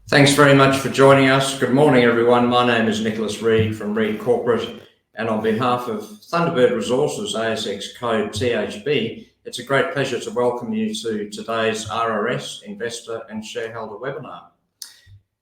Thanks very much for joining us. Good morning, everyone. My name is Nicholas Reid from Reid Corporate, and on behalf of Thunderbird Resources, ASX code THB, it's a great pleasure to welcome you to today's RRS Investor and Shareholder webinar.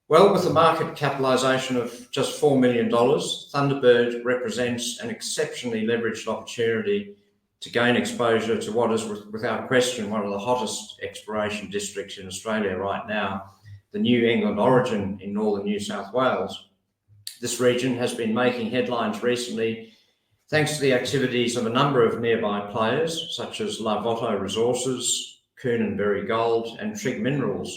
Well, with a market capitalisation of just $4 million, Thunderbird represents an exceptionally leveraged opportunity to gain exposure to what is, without question, one of the hottest exploration districts in Australia right now, the New England origin in northern New South Wales. This region has been making headlines recently thanks to the activities of a number of nearby players such as Ventouras Resources, Coonenberry Gold and Trig Minerals.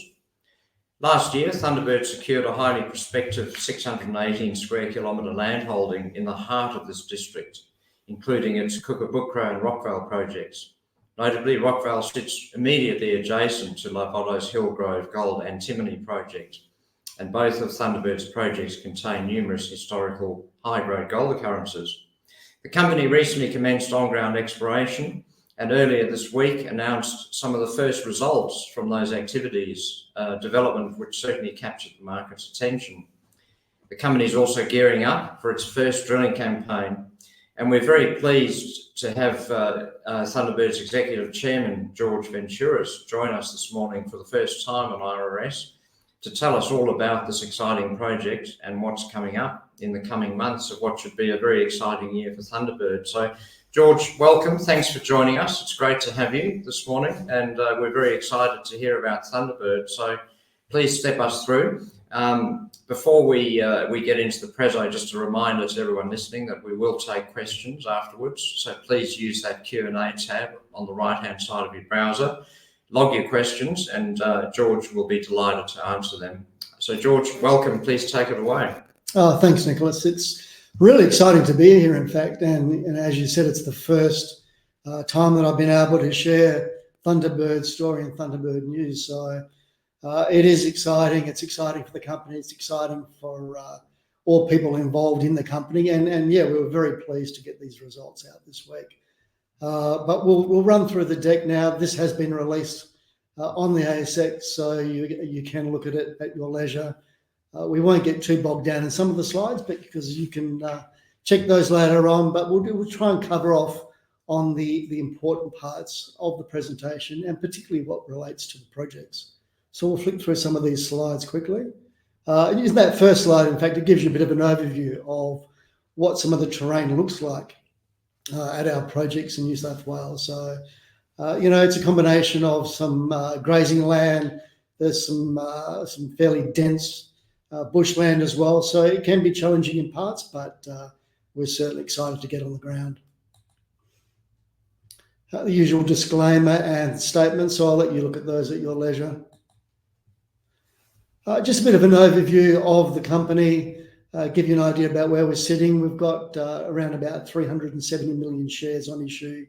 Last year, Thunderbird secured a highly prospective 618 square kilometre landholding in the heart of this district, including its Kookabookra and Rockvale projects. Notably, Rockvale sits immediately adjacent to Ventouras Hillgrove Gold Antimony project, and both of Thunderbird's projects contain numerous historical high-grade gold occurrences. The company recently commenced on-ground exploration and earlier this week announced some of the first results from those activities, development which certainly captured the market's attention. The company is also gearing up for its first drilling campaign, and we're very pleased to have Thunderbird's Executive Chairman, George Ventouras, join us this morning for the first time on RRS to tell us all about this exciting project and what's coming up in the coming months of what should be a very exciting year for Thunderbird. So, George, welcome. Thanks for joining us. It's great to have you this morning, and we're very excited to hear about Thunderbird. So please step us through. Before we get into the preso, just a reminder to everyone listening that we will take questions afterwards. So please use that Q&A tab on the right-hand side of your browser. Log your questions and George will be delighted to answer them. So George, welcome. Please take it away. Thanks, Nicholas. It's really exciting to be here, in fact. And as you said, it's the first time that I've been able to share Thunderbird's story and Thunderbird news. So it is exciting. It's exciting for the company. It's exciting for all people involved in the company. And yeah, we were very pleased to get these results out this week. But we'll run through the deck now. This has been released on the ASX, so you can look at it at your leisure. We won't get too bogged down in some of the slides, but because you can check those later on. But we'll try and cover off on the important parts of the presentation, and particularly what relates to the projects. So we'll flick through some of these slides quickly. Using that first slide, in fact, it gives you a bit of an overview of what some of the terrain looks like at our projects in New South Wales. So, it's a combination of some grazing land. There's some fairly dense bushland as well. So it can be challenging in parts, but we're certainly excited to get on the ground. The usual disclaimer and statements, so I'll let you look at those at your leisure. Just a bit of an overview of the company, give you an idea about where we're sitting. We've got around about 370 million shares on issue.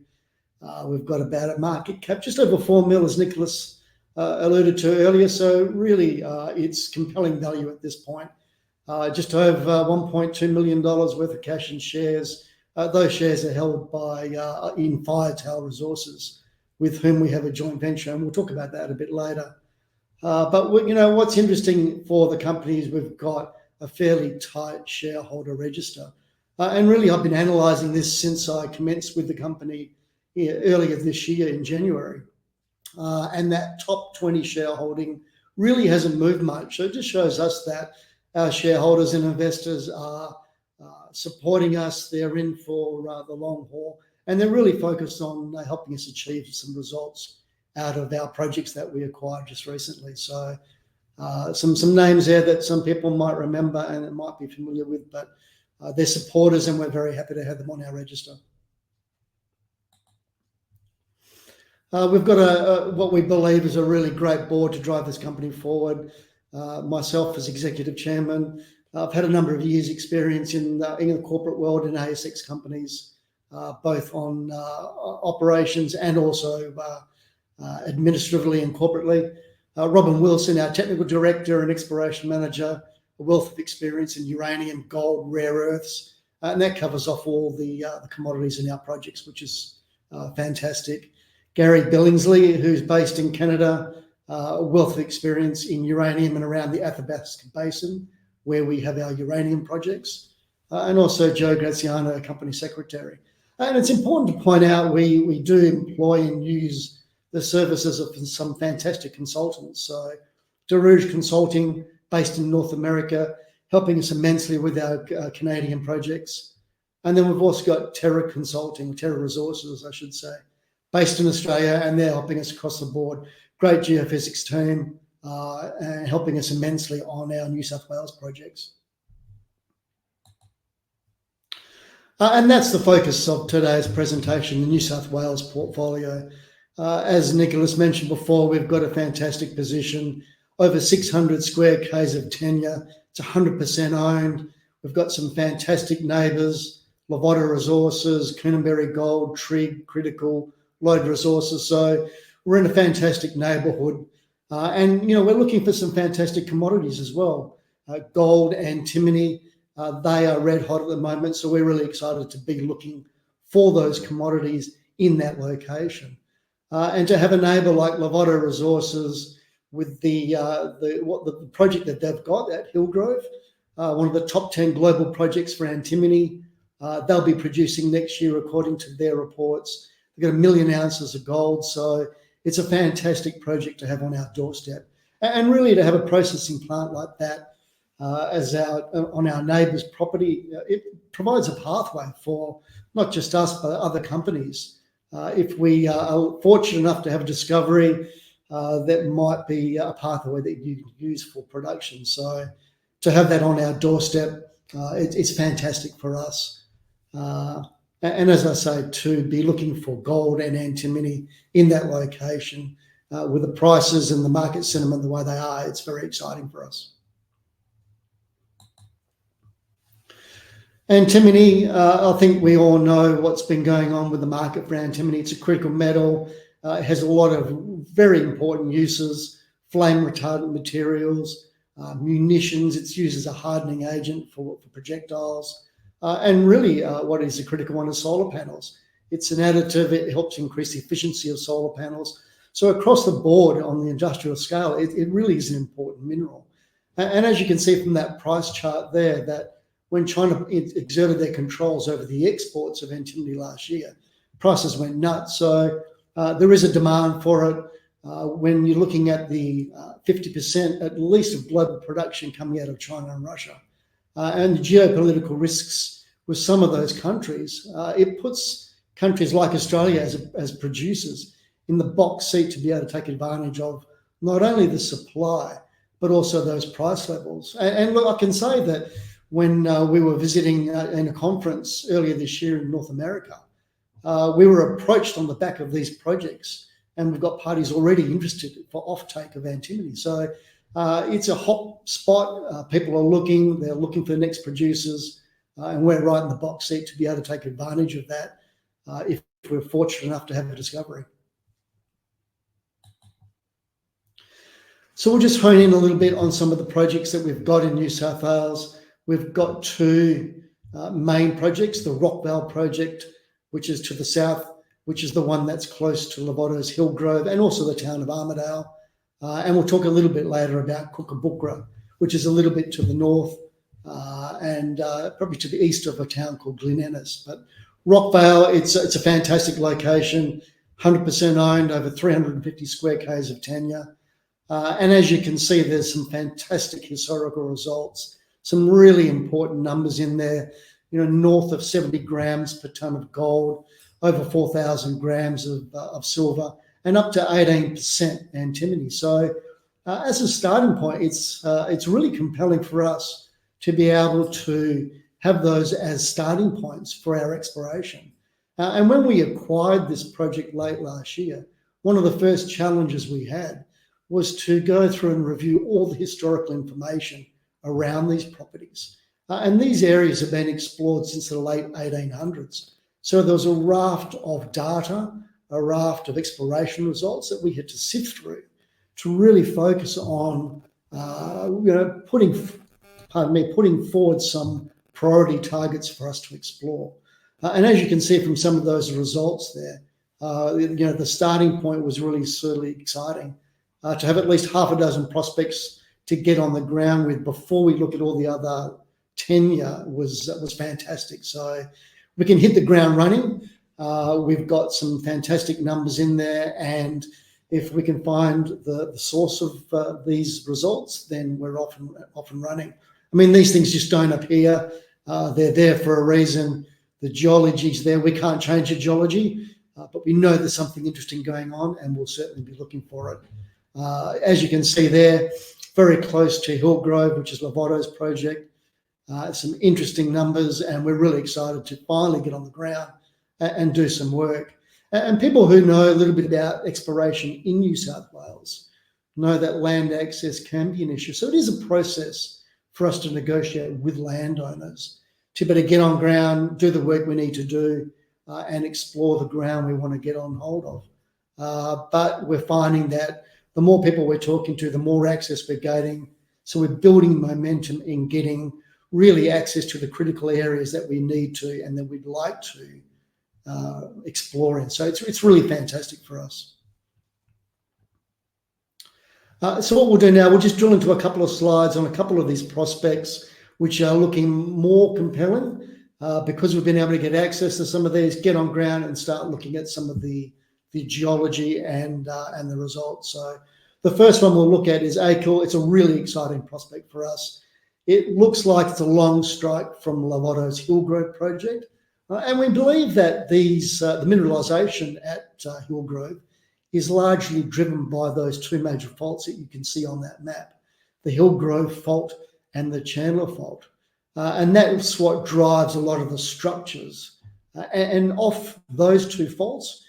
We've got about a market cap just over 4 mil, as Nicholas alluded to earlier. So really, it's compelling value at this point. Just over $1.2 million worth of cash and shares. Those shares are held by in Firetail Resources, with whom we have a joint venture, and we'll talk about that a bit later. But what's interesting for the company is we've got a fairly tight shareholder register. And really, I've been analysing this since I commenced with the company earlier this year in January. And that top 20 shareholding really hasn't moved much. So it just shows us that our shareholders and investors are supporting us. They're in for the long haul, and they're really focused on helping us achieve some results out of our projects that we acquired just recently. So some names there that some people might remember and it might be familiar with, but they're supporters and we're very happy to have them on our register. We've got what we believe is a really great board to drive this company forward. Myself as Executive Chairman, I've had a number of years experience in the corporate world in ASX companies, both on operations and also administratively and corporately. Robin Wilson, our Technical Director and Exploration Manager, a wealth of experience in uranium, gold, rare earths, and that covers off all the commodities in our projects, which is fantastic. Gary Billingsley, who's based in Canada, a wealth of experience in uranium and around the Athabasca Basin, where we have our uranium projects, and also Joe Graziano, company secretary. And it's important to point out we do employ and use the services of some fantastic consultants. So Darouge Consulting, based in North America, helping us immensely with our Canadian projects. And then we've also got Terra Consulting, Terra Resources, I should say, based in Australia, and they're helping us across the board. Great geophysics team, and helping us immensely on our New South Wales projects. And that's the focus of today's presentation, the New South Wales portfolio. As Nicholas mentioned before, we've got a fantastic position, over 600 square k's of tenure. It's 100% owned. We've got some fantastic neighbours, Ventouras Resources, Coonamberry Gold, Trig, Critical, Lloyd Resources. So we're in a fantastic neighbourhood. And, we're looking for some fantastic commodities as well. Gold, antimony, they are red hot at the moment. So we're really excited to be looking for those commodities in that location. And to have a neighbour like Ventouras Resources with the project that they've got at Hillgrove, one of the top 10 global projects for antimony. They'll be producing next year, according to their reports. They've got 1 million ounces of gold. So it's a fantastic project to have on our doorstep. And really to have a processing plant like that on our neighbour's property, it provides a pathway for not just us, but other companies. If we are fortunate enough to have a discovery, that might be a pathway that you can use for production. So to have that on our doorstep, it's fantastic for us. And as I say, to be looking for gold and antimony in that location, with the prices and the market sentiment the way they are, it's very exciting for us. Antimony, I think we all know what's been going on with the market for antimony. It's a critical metal. It has a lot of very important uses, flame retardant materials, munitions. It's used as a hardening agent for projectiles. And really what is a critical one is solar panels. It's an additive. It helps increase the efficiency of solar panels. So across the board on the industrial scale, it really is an important mineral. And as you can see from that price chart there, that when China exerted their controls over the exports of antimony last year, prices went nuts. So there is a demand for it. When you're looking at the 50% at least of global production coming out of China and Russia, and the geopolitical risks with some of those countries, it puts countries like Australia as producers in the box seat to be able to take advantage of not only the supply, but also those price levels. And look, I can say that when we were visiting in a conference earlier this year in North America, we were approached on the back of these projects, and we've got parties already interested for offtake of antimony. So it's a hot spot. People are looking, they're looking for the next producers, and we're right in the box seat to be able to take advantage of that if we're fortunate enough to have a discovery. So we'll just hone in a little bit on some of the projects that we've got in New South Wales. We've got two main projects, the Rockvale project, which is to the south, which is the one that's close to Ventouras Hillgrove and also the town of Armidale. And we'll talk a little bit later about Kookabookra, which is a little bit to the north and probably to the east of a town called Glen Ennis. But Rockvale, it's a fantastic location, 100% owned, over 350 square k's of tenure. And as you can see, there's some fantastic historical results, some really important numbers in there, north of 70 grams per tonne of gold, over 4,000 grams of silver, and up to 18% antimony. So as a starting point, it's really compelling for us to be able to have those as starting points for our exploration. And when we acquired this project late last year, one of the first challenges we had was to go through and review all the historical information around these properties. And these areas have been explored since the late 1800s. So there was a raft of data, a raft of exploration results that we had to sift through to really focus on, putting forward some priority targets for us to explore. And as you can see from some of those results there, the starting point was really exciting. to have at least half a dozen prospects to get on the ground with before we look at all the other tenure was fantastic. So we can hit the ground running. We've got some fantastic numbers in there, and if we can find the source of these results, then we're off and running. I mean, these things just don't appear. They're there for a reason. The geology's there. We can't change the geology, but we know there's something interesting going on, and we'll certainly be looking for it. As you can see there, very close to Hillgrove, which is Lovato's project. Some interesting numbers, and we're really excited to finally get on the ground and do some work. And people who know a little bit about exploration in New South Wales know that land access can be an issue. So it is a process for us to negotiate with landowners to better get on ground, do the work we need to do, and explore the ground we want to get on hold of. But we're finding that the more people we're talking to, the more access we're getting. So we're building momentum in getting really access to the critical areas that we need to and that we'd like to explore in. So it's really fantastic for us. So what we'll do now, we'll just drill into a couple of slides on a couple of these prospects, which are looking more compelling because we've been able to get access to some of these, get on ground and start looking at some of the geology and the results. So the first one we'll look at is Acle. It's a really exciting prospect for us. It looks like it's a long strike from Lovato's Hillgrove project. And we believe that the mineralisation at Hillgrove is largely driven by those two major faults that you can see on that map, the Hillgrove fault and the Chandler fault. And that's what drives a lot of the structures. And off those two faults,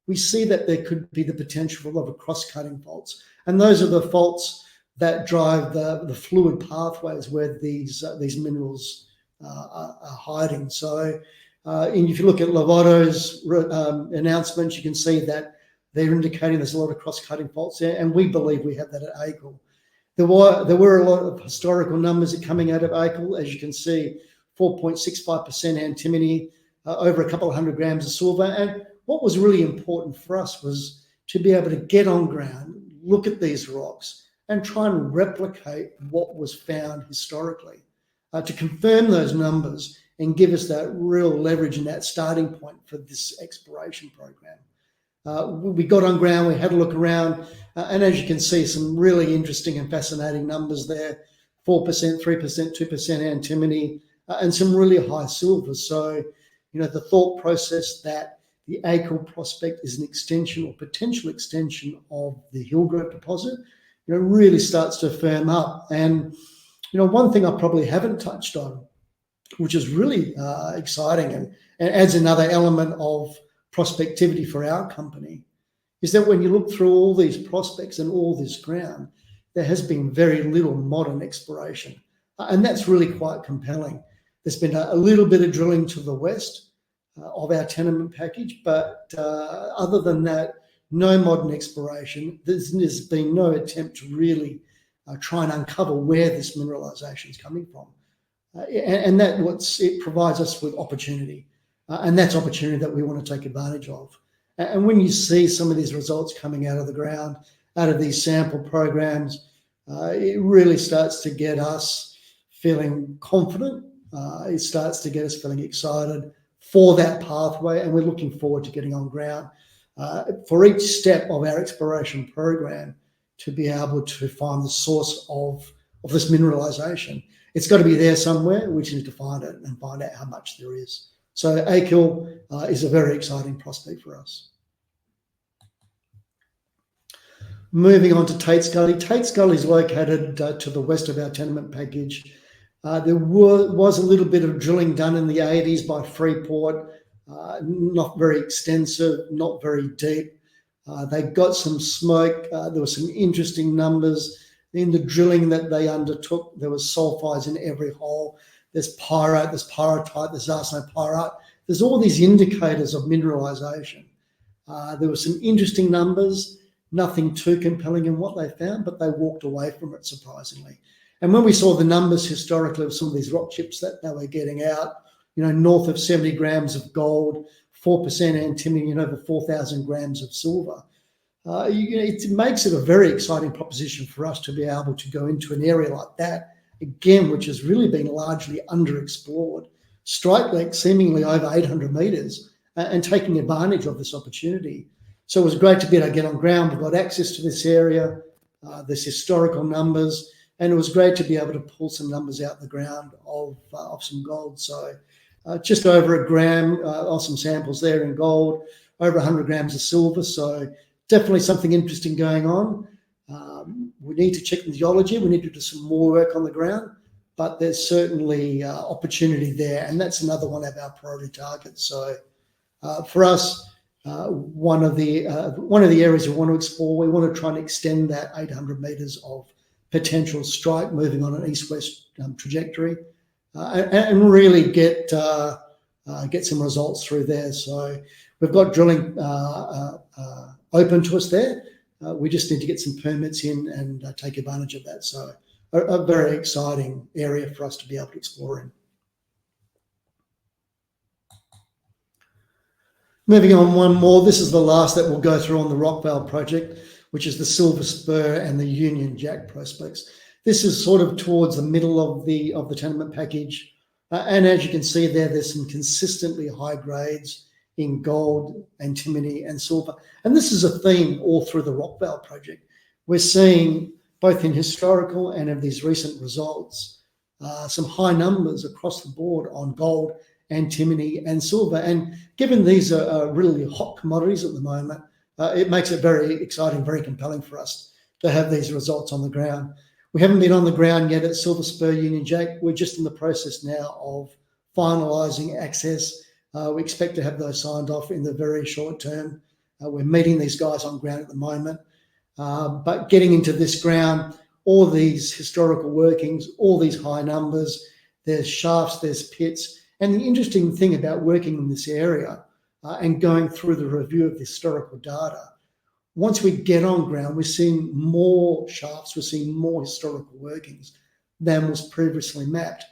we see that there could be the potential of cross-cutting faults. And those are the faults that drive the fluid pathways where these minerals are hiding. So if you look at Lovato's announcements, you can see that they're indicating there's a lot of cross-cutting faults there, and we believe we have that at Acle. There were a lot of historical numbers coming out of Acle, as you can see, 4.65% antimony, over a couple of 100 grams of silver. And what was really important for us was to be able to get on ground, look at these rocks, and try and replicate what was found historically, to confirm those numbers and give us that real leverage and that starting point for this exploration program. We got on ground, we had a look around, and as you can see, some really interesting and fascinating numbers there, 4%, 3%, 2% antimony, and some really high silver. So, the thought process that the Acle prospect is an extension or potential extension of the Hillgrove deposit, really starts to firm up. And, one thing I probably haven't touched on, which is really exciting and adds another element of prospectivity for our company, is that when you look through all these prospects and all this ground, there has been very little modern exploration. And that's really quite compelling. There's been a little bit of drilling to the west of our tenement package, but other than that, no modern exploration. There's been no attempt to really try and uncover where this mineralisation is coming from. And it provides us with opportunity. And that's opportunity that we want to take advantage of. And when you see some of these results coming out of the ground, out of these sample programs, it really starts to get us feeling confident. It starts to get us feeling excited for that pathway. And we're looking forward to getting on ground for each step of our exploration program to be able to find the source of this mineralisation. It's got to be there somewhere. We just need to find it and find out how much there is. So Acle is a very exciting prospect for us. Moving on to Tate's Gully. Tate's Gully is located to the west of our tenement package. There was a little bit of drilling done in the 80s by Freeport, not very extensive, not very deep. They got some smoke. There were some interesting numbers. In the drilling that they undertook, there was sulfides in every hole. There's pyrite, there's pyrrhotite, there's arsenopyrite. There's all these indicators of mineralisation. There were some interesting numbers, nothing too compelling in what they found, but they walked away from it surprisingly. And when we saw the numbers historically of some of these rock chips that they were getting out, north of 70 grams of gold, 4% antimony, and over 4,000 grams of silver, it makes it a very exciting proposition for us to be able to go into an area like that, again, which has really been largely underexplored, strike length seemingly over 800 metres, and taking advantage of this opportunity. So it was great to be able to get on ground. We've got access to this area, there's historical numbers, and it was great to be able to pull some numbers out the ground of some gold. So just over a gram of some samples there in gold, over 100 grams of silver. So definitely something interesting going on. We need to check the geology. We need to do some more work on the ground, but there's certainly opportunity there, and that's another one of our priority targets. So for us, one of the areas we want to explore, we want to try and extend that 800 metres of potential strike, moving on an east-west trajectory, and really get some results through there. So we've got drilling open to us there. We just need to get some permits in and take advantage of that. So a very exciting area for us to be able to explore in. Moving on one more, this is the last that we'll go through on the Rockvale project, which is the Silver Spur and the Union Jack prospects. This is sort of towards the middle of the tenement package. And as you can see there, there's some consistently high grades in gold, antimony and silver. And this is a theme all through the Rockvale project. We're seeing both in historical and in these recent results, some high numbers across the board on gold, antimony and silver. And given these are really hot commodities at the moment, it makes it very exciting, very compelling for us to have these results on the ground. We haven't been on the ground yet at Silver Spur, Union Jack. We're just in the process now of finalising access. We expect to have those signed off in the very short term. We're meeting these guys on ground at the moment. But getting into this ground, all these historical workings, all these high numbers, there's shafts, there's pits. And the interesting thing about working in this area and going through the review of the historical data, once we get on ground, we're seeing more shafts, we're seeing more historical workings than was previously mapped.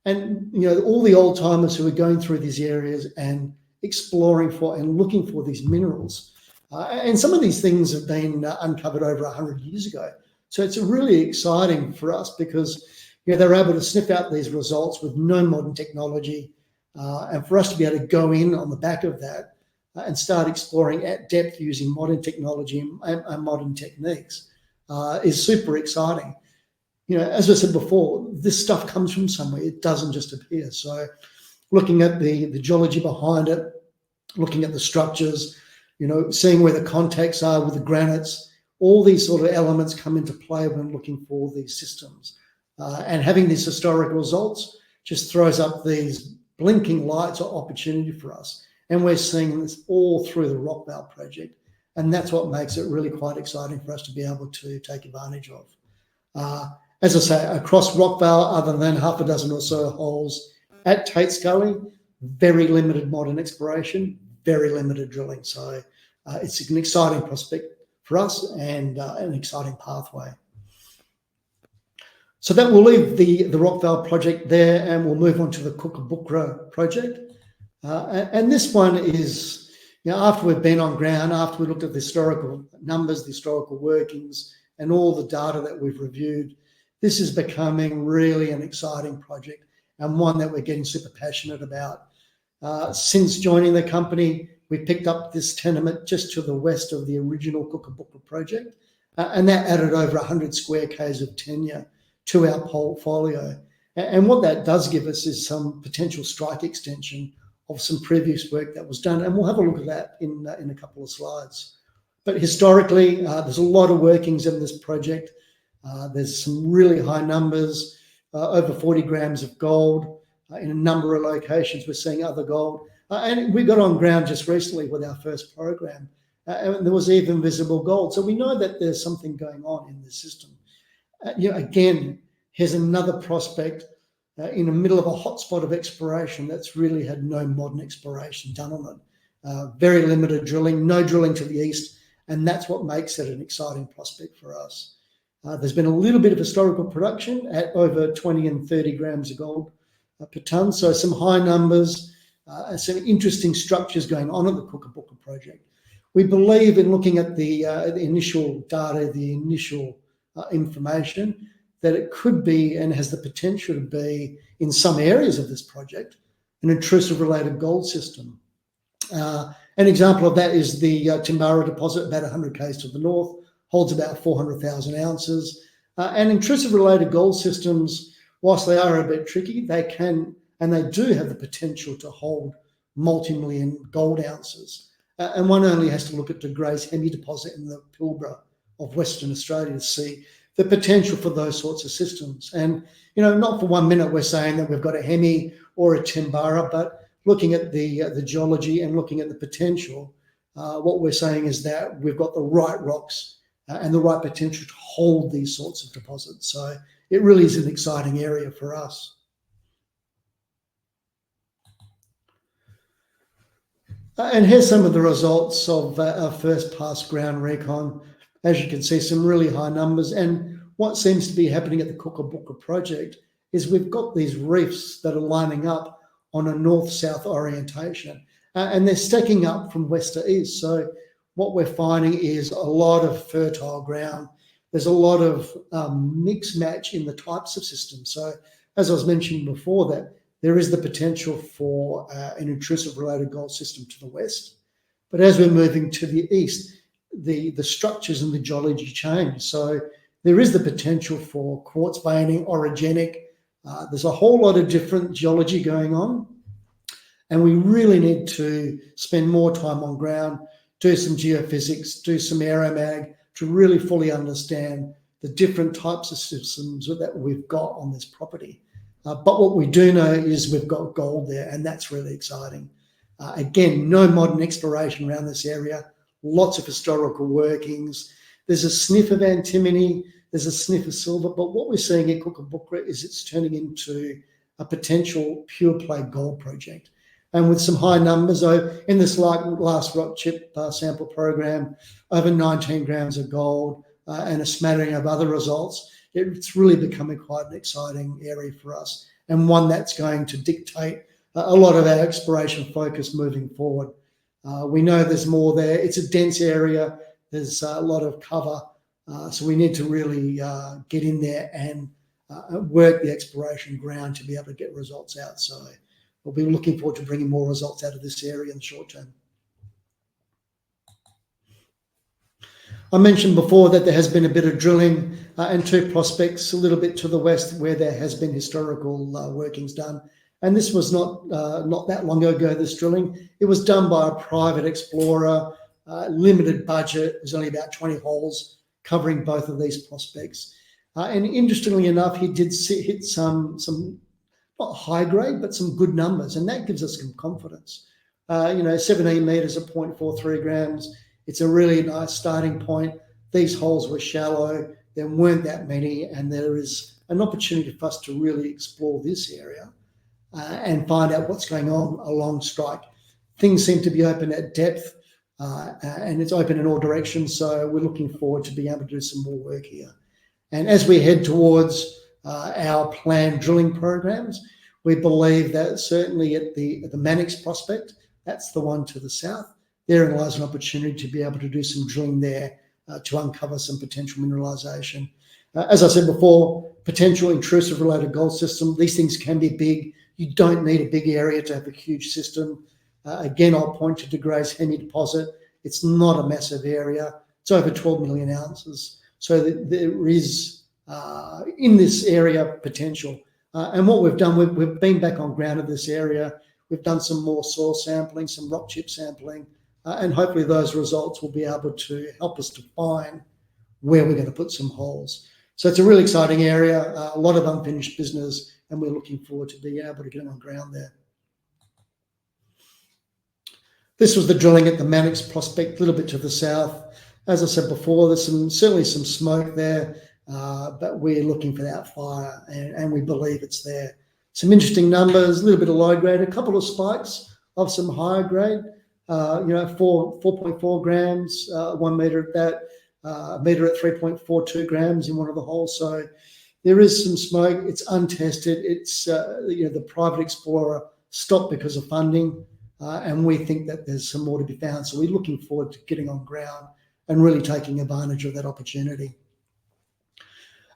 And, you know, all the old timers who are going through these areas and exploring for and looking for these minerals, and some of these things have been uncovered over 100 years ago. So it's really exciting for us because, you know, they're able to sniff out these results with no modern technology. And for us to be able to go in on the back of that and start exploring at depth using modern technology and modern techniques is super exciting. You know, as I said before, this stuff comes from somewhere. It doesn't just appear. So looking at the geology behind it, looking at the structures, you know, seeing where the contacts are with the granites, all these sort of elements come into play when looking for these systems. And having these historical results just throws up these blinking lights of opportunity for us. And we're seeing this all through the Rockvale project. And that's what makes it really quite exciting for us to be able to take advantage of. As I say, across Rockvale, other than half a dozen or so holes at Tate Scully, very limited modern exploration, very limited drilling. So it's an exciting prospect for us and an exciting pathway. So that will leave the Rockvale project there, and we'll move on to the Kookabookra project. And this one is, you know, after we've been on ground, after we looked at the historical numbers, the historical workings, and all the data that we've reviewed, this is becoming really an exciting project and one that we're getting super passionate about. Since joining the company, we picked up this tenement just to the west of the original Kookabookra project, and that added over 100 square k's of tenure to our portfolio. And what that does give us is some potential strike extension of some previous work that was done. And we'll have a look at that in a couple of slides. But historically, there's a lot of workings in this project. There's some really high numbers, over 40 grams of gold in a number of locations. We're seeing other gold. And we got on ground just recently with our first program, and there was even visible gold. So we know that there's something going on in the system. You know, again, here's another prospect in the middle of a hotspot of exploration that's really had no modern exploration done on it. Very limited drilling, no drilling to the east, and that's what makes it an exciting prospect for us. There's been a little bit of historical production at over 20 and 30 grams of gold per tonne, so some high numbers and some interesting structures going on at the Kookabookra project. We believe in looking at the initial data, the initial information, that it could be and has the potential to be, in some areas of this project, an intrusive related gold system. An example of that is the Timbara deposit, about 100 km to the north, holds about 400,000 ounces. And intrusive related gold systems, whilst they are a bit tricky, they can and they do have the potential to hold multi-million gold ounces. And one only has to look at De Grey's Hemi deposit in the Pilbara of Western Australia to see the potential for those sorts of systems. And, you know, not for 1 minute we're saying that we've got a Hemi or a Timbara, but looking at the geology and looking at the potential, what we're saying is that we've got the right rocks and the right potential to hold these sorts of deposits. So it really is an exciting area for us. And here's some of the results of our first pass ground recon. As you can see, some really high numbers. And what seems to be happening at the Kookabookra project is we've got these reefs that are lining up on a north-south orientation, and they're stacking up from west to east. So what we're finding is a lot of fertile ground. There's a lot of mix match in the types of systems. So as I was mentioning before, that there is the potential for an intrusive related gold system to the west. But as we're moving to the east, the structures and the geology change. So there is the potential for quartz veining, orogenic. There's a whole lot of different geology going on. And we really need to spend more time on ground, do some geophysics, do some aeromag to really fully understand the different types of systems that we've got on this property. But what we do know is we've got gold there, and that's really exciting. Again, no modern exploration around this area, lots of historical workings. There's a sniff of antimony, there's a sniff of silver, but what we're seeing at Kookabookra is it's turning into a potential pure play gold project. And with some high numbers, in this last rock chip sample program, over 19 grams of gold and a smattering of other results, it's really becoming quite an exciting area for us, and one that's going to dictate a lot of our exploration focus moving forward. We know there's more there. It's a dense area. There's a lot of cover. So we need to really get in there and work the exploration ground to be able to get results out. So we'll be looking forward to bringing more results out of this area in the short term. I mentioned before that there has been a bit of drilling and two prospects a little bit to the west where there has been historical workings done. And this was not that long ago, this drilling. It was done by a private explorer, limited budget. There's only about 20 holes covering both of these prospects. And interestingly enough, he did hit some not high grade, but some good numbers. And that gives us some confidence. 17 meters at 0.43 grams. It's a really nice starting point. These holes were shallow. There weren't that many, and there is an opportunity for us to really explore this area and find out what's going on along strike. Things seem to be open at depth, and it's open in all directions, so we're looking forward to being able to do some more work here. And as we head towards our planned drilling programs, we believe that certainly at the Mannix prospect, that's the one to the south, therein lies an opportunity to be able to do some drilling there to uncover some potential mineralisation. As I said before, potential intrusive related gold system. These things can be big. You don't need a big area to have a huge system. Again, I'll point to De Grey's Hemi deposit. It's not a massive area. It's over 12 million ounces. So there is, in this area, potential. And what we've done, we've been back on ground in this area. We've done some more soil sampling, some rock chip sampling, and hopefully those results will be able to help us define where we're going to put some holes. So it's a really exciting area, a lot of unfinished business, and we're looking forward to being able to get on ground there. This was the drilling at the Mannix prospect, a little bit to the south. As I said before, there's certainly some smoke there, but we're looking for that fire, and we believe it's there. Some interesting numbers, a little bit of low grade, a couple of spikes of some higher grade, 4.4 grams, 1 meter at that, a meter at 3.42 grams in one of the holes. So there is some smoke. It's untested. It's the private explorer stopped because of funding. and we think that there's some more to be found. So we're looking forward to getting on ground and really taking advantage of that opportunity.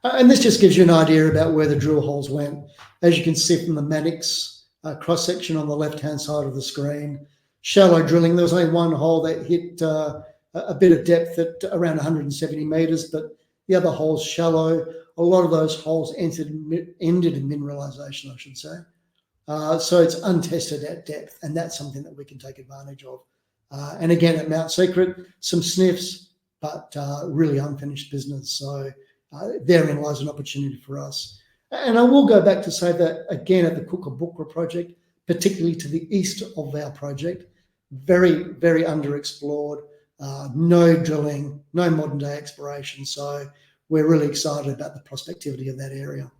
And this just gives you an idea about where the drill holes went. As you can see from the Mannix cross-section on the left-hand side of the screen, shallow drilling. There was only one hole that hit a bit of depth at around 170 metres, but the other holes shallow. A lot of those holes ended in mineralisation, I should say. So it's untested at depth, and that's something that we can take advantage of. And again, at Mount Secret, some sniffs, but really unfinished business. So therein lies an opportunity for us. And I will go back to say that, again, at the Kookabookra project, particularly to the east of our project, very, very underexplored, no drilling, no modern day exploration. So we're really excited about the prospectivity of that area.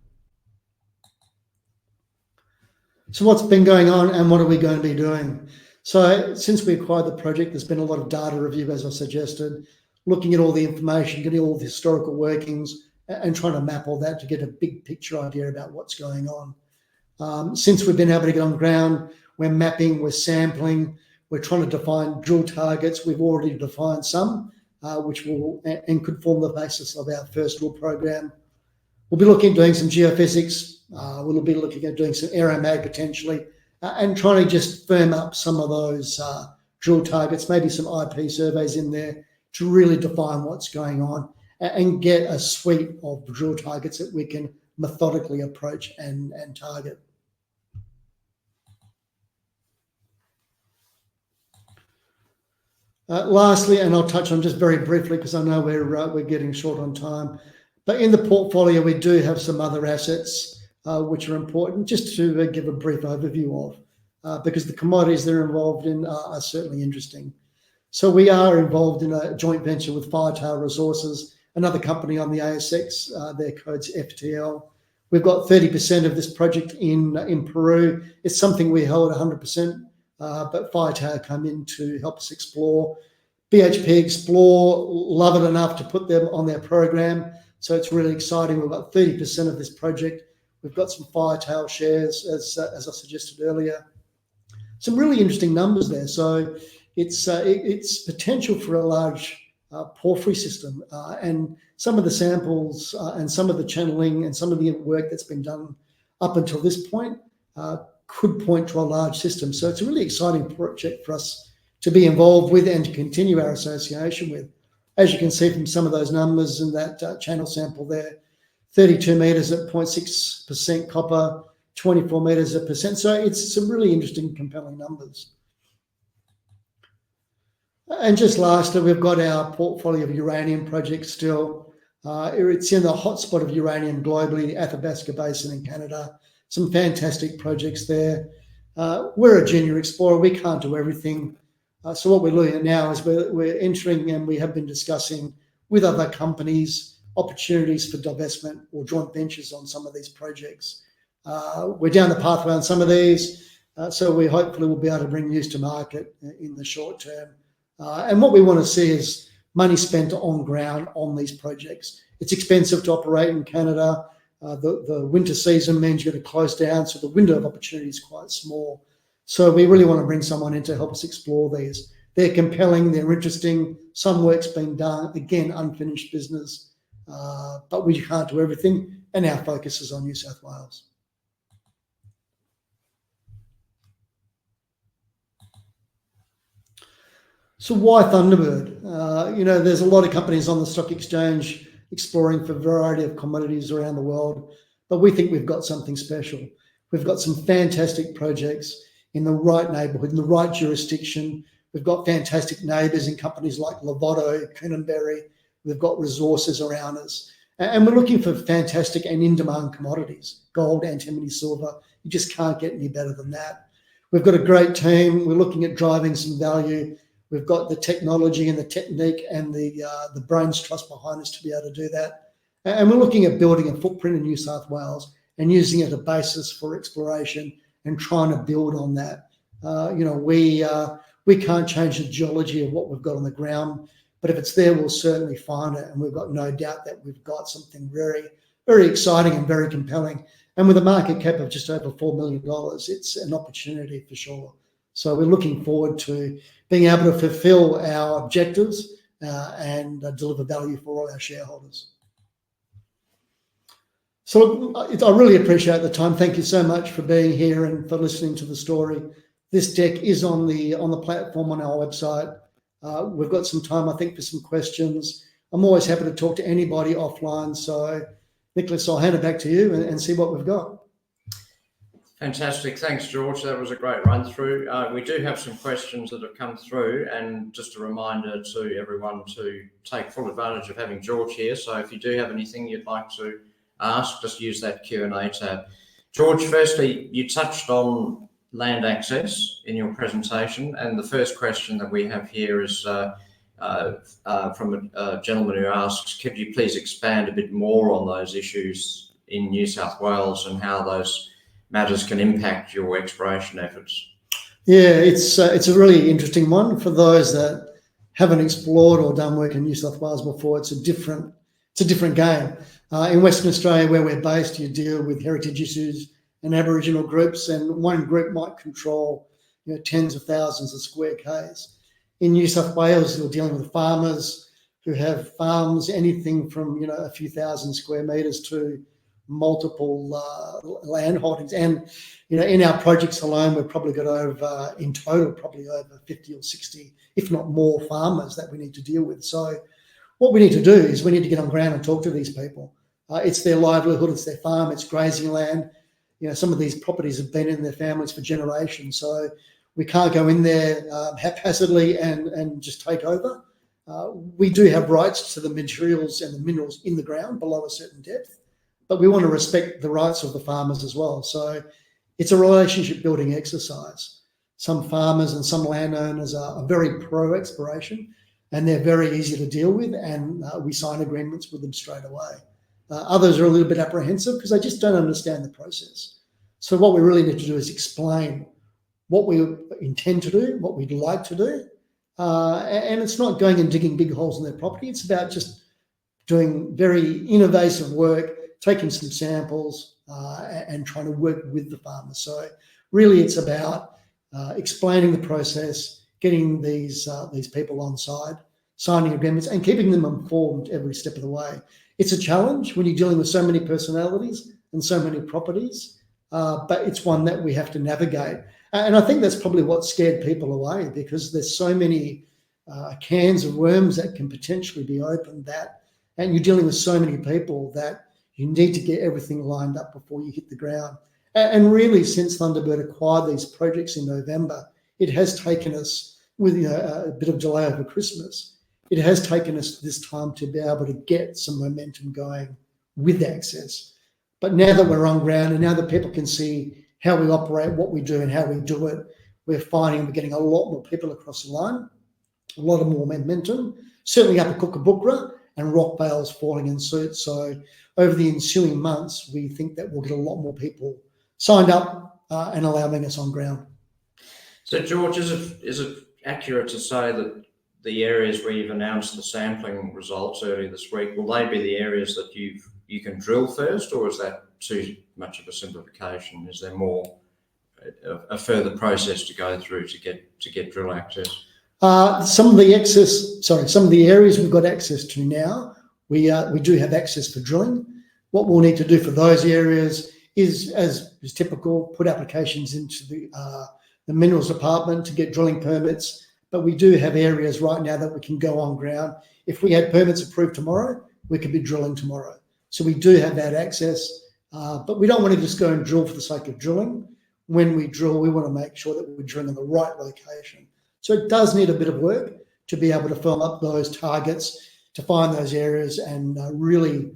So what's been going on and what are we going to be doing? So since we acquired the project, there's been a lot of data review, as I suggested, looking at all the information, getting all the historical workings and trying to map all that to get a big picture idea about what's going on. Since we've been able to get on ground, we're mapping, we're sampling, we're trying to define drill targets. We've already defined some, which will and could form the basis of our first drill program. We'll be looking at doing some geophysics. We'll be looking at doing some aeromag potentially, and trying to just firm up some of those drill targets, maybe some IP surveys in there to really define what's going on and get a suite of drill targets that we can methodically approach and target. Lastly, and I'll touch on just very briefly because I know we're getting short on time, but in the portfolio we do have some other assets which are important, just to give a brief overview of, because the commodities they're involved in are certainly interesting. So we are involved in a joint venture with Thunderbird Resources, another company on the ASX. Their code's FTL. We've got 30% of this project in Peru. It's something we held 100%, but Thunderbird come in to help us explore. BHP Explore love it enough to put them on their program, so it's really exciting. We've got 30% of this project. We've got some Firetail shares, as I suggested earlier. Some really interesting numbers there. So it's potential for a large porphyry system, and some of the samples and some of the channeling and some of the work that's been done up until this point could point to a large system. So it's a really exciting project for us to be involved with and to continue our association with. As you can see from some of those numbers in that channel sample there, 32 metres at 0.6% copper, 24 metres at percent. So it's some really interesting, compelling numbers. And just lastly, we've got our portfolio of uranium projects still. It's in the hotspot of uranium globally, the Athabasca Basin in Canada. Some fantastic projects there. We're a junior explorer. We can't do everything. So what we're looking at now is we're entering, and we have been discussing with other companies opportunities for divestment or joint ventures on some of these projects. We're down the pathway on some of these, so we hopefully will be able to bring news to market in the short term. And what we want to see is money spent on ground on these projects. It's expensive to operate in Canada. The winter season means you're going to close down, so the window of opportunity is quite small. So we really want to bring someone in to help us explore these. They're compelling, they're interesting. Some work's been done, again, unfinished business, but we can't do everything, and our focus is on New South Wales. So why Thunderbird? There's a lot of companies on the stock exchange exploring for a variety of commodities around the world, but we think we've got something special. We've got some fantastic projects in the right neighbourhood, in the right jurisdiction. We've got fantastic neighbours in companies like Lovato, Coonabarabran. We've got resources around us. And we're looking for fantastic and in-demand commodities, gold, antimony, silver. You just can't get any better than that. We've got a great team. We're looking at driving some value. We've got the technology and the technique and the brains trust behind us to be able to do that. And we're looking at building a footprint in New South Wales and using it as a basis for exploration and trying to build on that. We can't change the geology of what we've got on the ground, but if it's there, we'll certainly find it. And we've got no doubt that we've got something very, very exciting and very compelling. And with a market cap of just over $4 million, it's an opportunity for sure. So we're looking forward to being able to fulfil our objectives and deliver value for all our shareholders. So I really appreciate the time. Thank you so much for being here and for listening to the story. This deck is on the platform on our website. We've got some time, I think, for some questions. I'm always happy to talk to anybody offline. So, Nicholas, I'll hand it back to you and see what we've got. Fantastic. Thanks, George. That was a great run through. We do have some questions that have come through, and just a reminder to everyone to take full advantage of having George here. So if you do have anything you'd like to ask, just use that Q&A tab. George, firstly, you touched on land access in your presentation, and the first question that we have here is from a gentleman who asks, could you please expand a bit more on those issues in New South Wales and how those matters can impact your exploration efforts? Yeah, it's a really interesting one. For those that haven't explored or done work in New South Wales before, it's a different game. In Western Australia, where we're based, you deal with heritage issues and Aboriginal groups, and one group might control tens of thousands of square k's. In New South Wales, you're dealing with farmers who have farms, anything from a few thousand square metres to multiple land holdings. And in our projects alone, we've probably got over, in total, probably over 50 or 60, if not more, farmers that we need to deal with. So what we need to do is we need to get on ground and talk to these people. It's their livelihood, it's their farm, it's grazing land. Some of these properties have been in their families for generations. So we can't go in there haphazardly and just take over. We do have rights to the materials and the minerals in the ground below a certain depth, but we want to respect the rights of the farmers as well. So it's a relationship building exercise. Some farmers and some landowners are very pro exploration, and they're very easy to deal with, and we sign agreements with them straight away. Others are a little bit apprehensive because they just don't understand the process. So what we really need to do is explain what we intend to do, what we'd like to do, and it's not going and digging big holes in their property. It's about just doing very innovative work, taking some samples and trying to work with the farmers. So really it's about explaining the process, getting these people on side, signing agreements and keeping them informed every step of the way. It's a challenge when you're dealing with so many personalities and so many properties, but it's one that we have to navigate. And I think that's probably what scared people away, because there's so many cans of worms that can potentially be opened, and you're dealing with so many people that you need to get everything lined up before you hit the ground. And really, since Thunderbird acquired these projects in November, it has taken us, with a bit of delay over Christmas, it has taken us this time to be able to get some momentum going with access. But now that we're on ground and now that people can see how we operate, what we do and how we do it, we're finding we're getting a lot more people across the line, a lot of more momentum, certainly up at Kookabookra, and Rockvale's falling in suit. So over the ensuing months, we think that we'll get a lot more people signed up and allowing us on ground. So George, is it accurate to say that the areas where you've announced the sampling results earlier this week, will they be the areas that you can drill first, or is that too much of a simplification? Is there more a further process to go through to get drill access? Some of the areas we've got access to now, we do have access for drilling. What we'll need to do for those areas is, as is typical, put applications into the minerals department to get drilling permits. But we do have areas right now that we can go on ground. If we had permits approved tomorrow, we could be drilling tomorrow. So we do have that access, but we don't want to just go and drill for the sake of drilling. When we drill, we want to make sure that we're drilling in the right location. So it does need a bit of work to be able to fill up those targets, to find those areas and really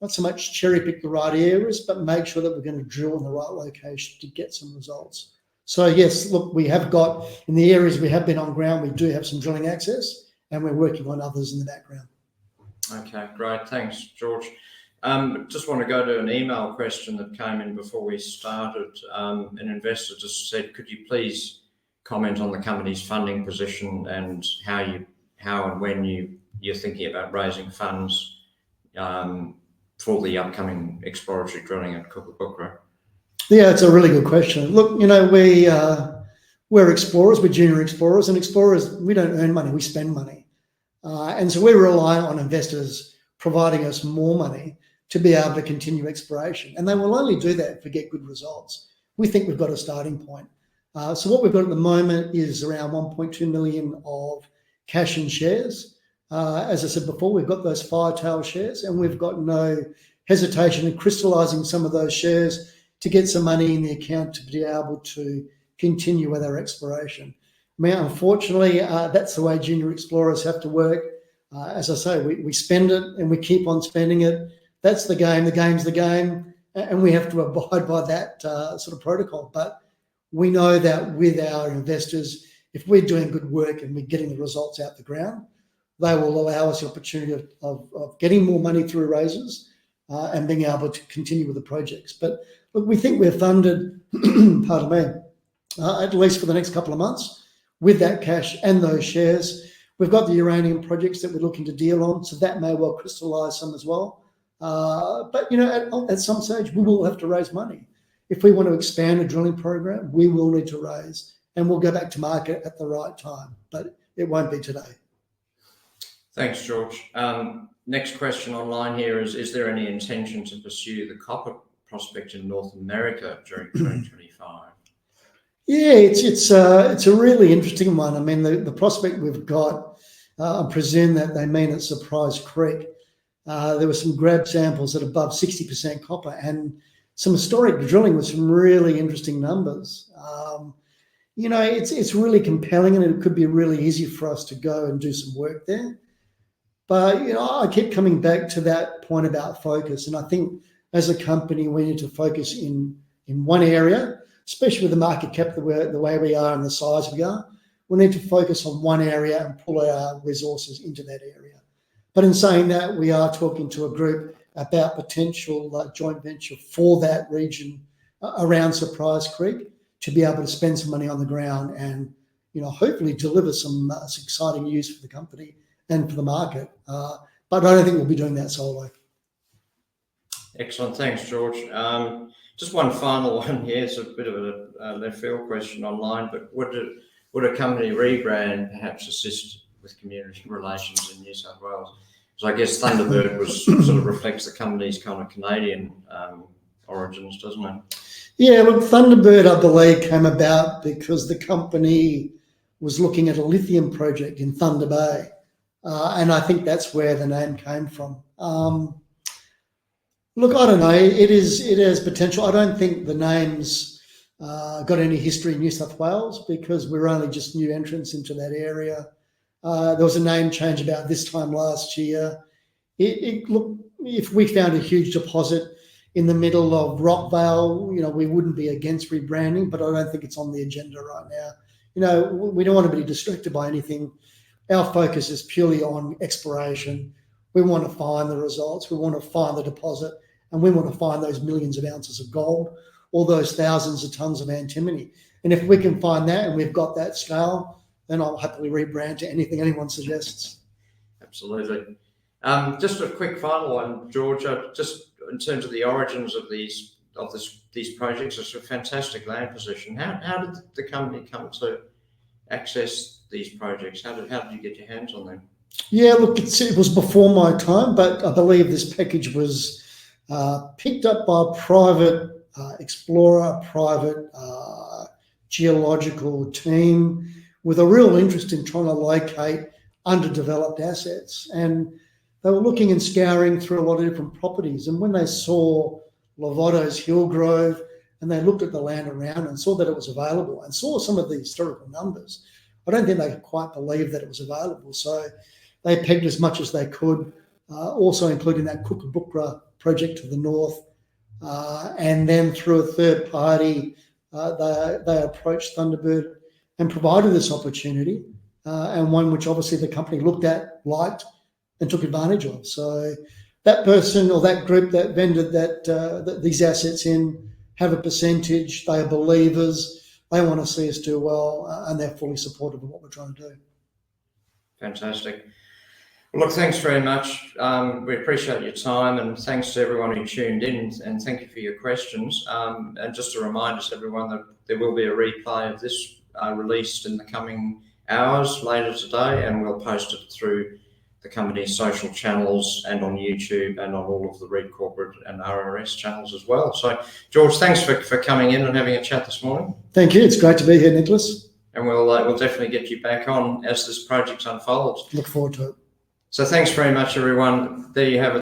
not so much cherry pick the right areas, but make sure that we're going to drill in the right location to get some results. So yes, look, we have got, in the areas we have been on ground, we do have some drilling access, and we're working on others in the background. Okay, great. Thanks, George. Just want to go to an email question that came in before we started. An investor just said, could you please comment on the company's funding position and how and when you're thinking about raising funds for the upcoming exploratory drilling at Kookabookra? Yeah, it's a really good question. Look, we're explorers, we're junior explorers, and explorers, we don't earn money, we spend money. And so we're reliant on investors providing us more money to be able to continue exploration. And they will only do that if we get good results. We think we've got a starting point. So what we've got at the moment is around 1.2 million of cash and shares. As I said before, we've got those firetail shares, and we've got no hesitation in crystallising some of those shares to get some money in the account to be able to continue with our exploration. I mean, unfortunately, that's the way junior explorers have to work. As I say, we spend it and we keep on spending it. That's the game. The game's the game, and we have to abide by that sort of protocol. But we know that with our investors, if we're doing good work and we're getting the results out the ground, they will allow us the opportunity of getting more money through raises and being able to continue with the projects. But look, we think we're funded, pardon me, at least for the next couple of months with that cash and those shares. We've got the uranium projects that we're looking to deal on, so that may well crystallise some as well. But, you know, at some stage, we will have to raise money. If we want to expand a drilling program, we will need to raise, and we'll go back to market at the right time, but it won't be today. Thanks, George. Next question online here is there any intention to pursue the copper prospect in North America during 2025? Yeah, it's a really interesting one. I mean, the prospect we've got, I presume that they mean at Surprise Creek. There were some grab samples at above 60% copper and some historic drilling with some really interesting numbers. You know, it's really compelling, and it could be really easy for us to go and do some work there. But, you know, I keep coming back to that point about focus. And I think as a company, we need to focus in one area, especially with the market cap the way we are and the size we are. We need to focus on one area and pull our resources into that area. But in saying that, we are talking to a group about potential joint venture for that region around Surprise Creek to be able to spend some money on the ground and, you know, hopefully deliver some exciting news for the company and for the market. But I don't think we'll be doing that solo. Excellent. Thanks, George. Just one final one here. It's a bit of a left field question online, but would a company rebrand perhaps assist with community relations in New South Wales? Because I guess Thunderbird sort of reflects the company's kind of Canadian origins, doesn't it? Yeah, look, Thunderbird, I believe, came about because the company was looking at a lithium project in Thunder Bay. And I think that's where the name came from. Look, I don't know. It has potential. I don't think the name's got any history in New South Wales because we're only just new entrants into that area. There was a name change about this time last year. Look, if we found a huge deposit in the middle of Rockvale, you know, we wouldn't be against rebranding, but I don't think it's on the agenda right now. You know, we don't want to be distracted by anything. Our focus is purely on exploration. We want to find the results. We want to find the deposit, and we want to find those millions of ounces of gold or those thousands of tons of antimony. And if we can find that and we've got that scale, then I'll happily rebrand to anything anyone suggests. Absolutely. Just a quick final one, George. Just in terms of the origins of these projects, it's a fantastic land position. How did the company come to access these projects? How did you get your hands on them? Yeah, look, it was before my time, but I believe this package was picked up by a private explorer, private geological team with a real interest in trying to locate underdeveloped assets. And they were looking and scouring through a lot of different properties. And when they saw Lovato's Hillgrove and they looked at the land around and saw that it was available and saw some of the historical numbers, I don't think they could quite believe that it was available. So they pegged as much as they could, also including that Kookabookra project to the north. And then through a third party, they approached Thunderbird and provided this opportunity, and one which obviously the company looked at, liked, and took advantage of. So that person or that group that vended these assets in have a percentage. They are believers. They want to see us do well, and they're fully supportive of what we're trying to do. Fantastic. Well, look, thanks very much. We appreciate your time, and thanks to everyone who tuned in, and thank you for your questions. And just a reminder to everyone that there will be a replay of this released in the coming hours later today, and we'll post it through the company's social channels and on YouTube and on all of the Reed Corporate and RRS channels as well. So, George, thanks for coming in and having a chat this morning. Thank you. It's great to be here, Nicholas. And we'll definitely get you back on as this project unfolds. Look forward to it. So thanks very much, everyone. There you have it.